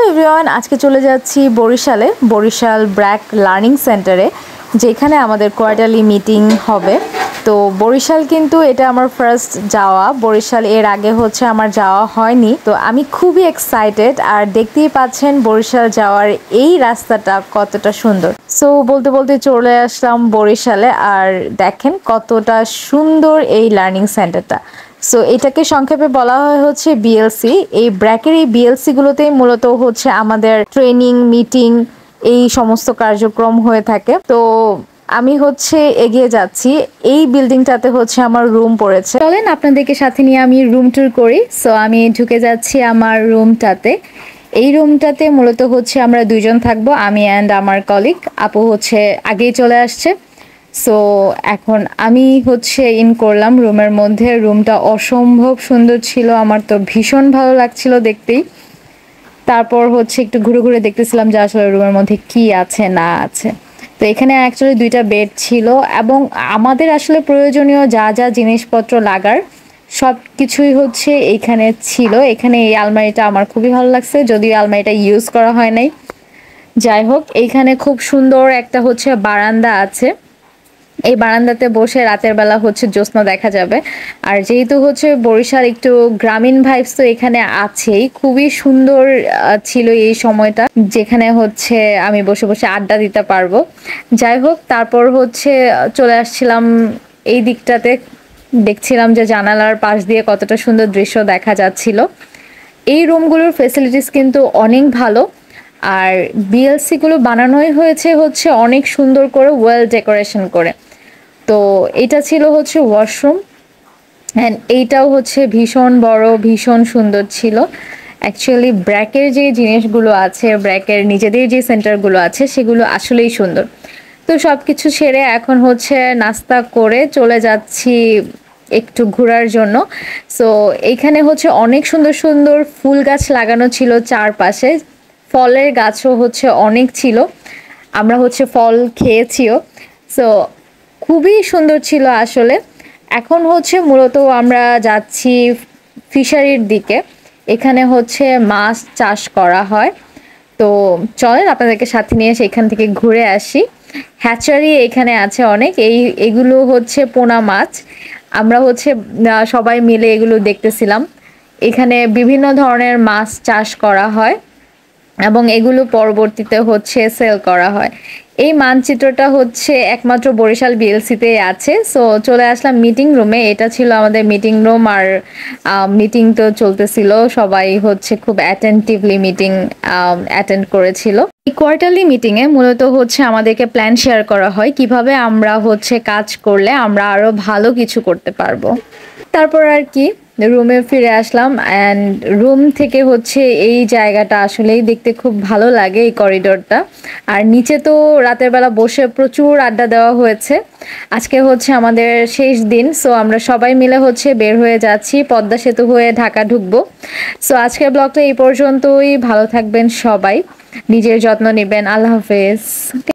Everyone, আজকে চলে যাচ্ছি বরিশালে, বরিশাল ব্র্যাক লার্নিং সেন্টারে, যেখানে আমাদের কোয়ার্টারলি মিটিং হবে। তো বরিশাল কিন্তু এটা আমার ফার্স্ট যাওয়া। বরিশাল এর আগে হচ্ছে আমার যাওয়া হয়নি, তো আমি খুবই এক্সাইটেড। আর দেখতেই পাচ্ছেন বরিশাল যাওয়ার এই রাস্তাটা কতটা সুন্দর। সো বলতে বলতে চলে আসলাম বরিশালে, আর দেখেন কতটা সুন্দর এই লার্নিং সেন্টারটা। সো এটাকে সংক্ষেপে বলা হয় হচ্ছে বিএলসি। এই ব্র্যাকের এই বিএলসি গুলোতেই মূলত হচ্ছে আমাদের ট্রেনিং, মিটিং, এই সমস্ত কার্যক্রম হয়ে থাকে। তো আমি হচ্ছে এগিয়ে যাচ্ছি। এই বিল্ডিংটাতে হচ্ছে আমার রুম পড়েছে। চলেন আপনাদেরকে সাথে নিয়ে আমি রুম ট্যুর করি। সো আমি ঢুকে যাচ্ছি আমার রুমটাতে। এই রুমটাতে মূলত হচ্ছে আমরা দুইজন থাকবো, আমি অ্যান্ড আমার কলিগ। আপু হচ্ছে আগেই চলে আসছে। সো এখন আমি হচ্ছে ইন করলাম রুমের মধ্যে। রুমটা অসম্ভব সুন্দর ছিল, আমার তো ভীষণ ভালো লাগছিল দেখতেই। তারপর হচ্ছে একটু ঘুরে ঘুরে দেখতেছিলাম যে আসলে রুমের মধ্যে কি আছে না আছে। তো এখানে অ্যাকচুয়ালি দুইটা বেড ছিল, এবং আমাদের আসলে প্রয়োজনীয় যা যা জিনিসপত্র লাগার সব কিছুই হচ্ছে এইখানে ছিল। এখানে এই আলমারিটা আমার খুবই ভালো লাগছে, যদিও আলমারিটা ইউজ করা হয় নাই। যাই হোক, এইখানে খুব সুন্দর একটা হচ্ছে বারান্দা আছে। এই বারান্দাতে বসে রাতের বেলা হচ্ছে জ্যোৎস্না দেখা যাবে। আর যেহেতু হচ্ছে বরিশাল একটু গ্রামীণ ভাইবস তো এখানে আছেই। খুবই সুন্দর ছিল এই সময়টা, যেখানে হচ্ছে আমি বসে বসে আড্ডা দিতে পারবো। যাই হোক, তারপর হচ্ছে চলে আসছিলাম এই দিকটাতে। দেখছিলাম যে জানালার পাশ দিয়ে কতটা সুন্দর দৃশ্য দেখা যাচ্ছিল। এই রুমগুলোর ফেসিলিটিস কিন্তু অনেক ভালো। আর বিএলসি গুলো বানানোই হয়েছে হচ্ছে অনেক সুন্দর করে, ওয়েল ডেকোরেশন করে। তো এটা ছিল হচ্ছে ওয়াশরুম, অ্যান্ড এইটাও হচ্ছে ভীষণ বড়, ভীষণ সুন্দর ছিল। অ্যাকচুয়ালি ব্র্যাকের যে জিনিসগুলো আছে, ব্র্যাকের নিজেদের যে সেন্টারগুলো আছে, সেগুলো আসলেই সুন্দর। তো সব কিছু সেরে এখন হচ্ছে নাস্তা করে চলে যাচ্ছি একটু ঘোরার জন্য। সো এইখানে হচ্ছে অনেক সুন্দর সুন্দর ফুল গাছ লাগানো ছিল চারপাশে। ফলের গাছও হচ্ছে অনেক ছিল, আমরা হচ্ছে ফল খেয়েছিও। সো খুবই সুন্দর ছিল আসলে। এখন হচ্ছে মূলত আমরা যাচ্ছি ফিশারির দিকে। এখানে হচ্ছে মাছ চাষ করা হয়। তো চলেন আপনাদেরকে সাথে নিয়ে সেখান থেকে ঘুরে আসি। হ্যাচারি এখানে আছে অনেক, এগুলো হচ্ছে পোনা মাছ। আমরা হচ্ছে সবাই মিলে এগুলো দেখতেছিলাম। এখানে বিভিন্ন ধরনের মাছ চাষ করা হয়, এবং এগুলো পরবর্তীতে হচ্ছে সেল করা হয়। এই মানচিত্রটা হচ্ছে একমাত্র বরিশাল বিএলসিতে আছে। সো চলে আসলাম মিটিং রুমে। এটা ছিল আমাদের মিটিং রুম। আর মিটিং তো চলতেছিল, সবাই হচ্ছে খুব অ্যাটেন্টিভলি মিটিং অ্যাটেন্ড করেছিল। এই কোয়ার্টারলি মিটিংয়ে মূলত হচ্ছে আমাদেরকে প্ল্যান শেয়ার করা হয়, কিভাবে আমরা হচ্ছে কাজ করলে আমরা আরো ভালো কিছু করতে পারবো। তারপর আর কি রুমে ফিরে আসলাম, অ্যান্ড রুম থেকে হচ্ছে এই জায়গাটা আসলেই দেখতে খুব ভালো লাগে, এই করিডোরটা। আর নিচে তো রাতের বেলা বসে প্রচুর আড্ডা দেওয়া হয়েছে। আজকে হচ্ছে আমাদের শেষ দিন। সো আমরা সবাই মিলে হচ্ছে বের হয়ে যাচ্ছি, পদ্মা সেতু হয়ে ঢাকা ঢুকবো। সো আজকের ব্লগটা এই পর্যন্তই। ভালো থাকবেন সবাই, নিজের যত্ন নেবেন। আল্লাহ হাফেজ।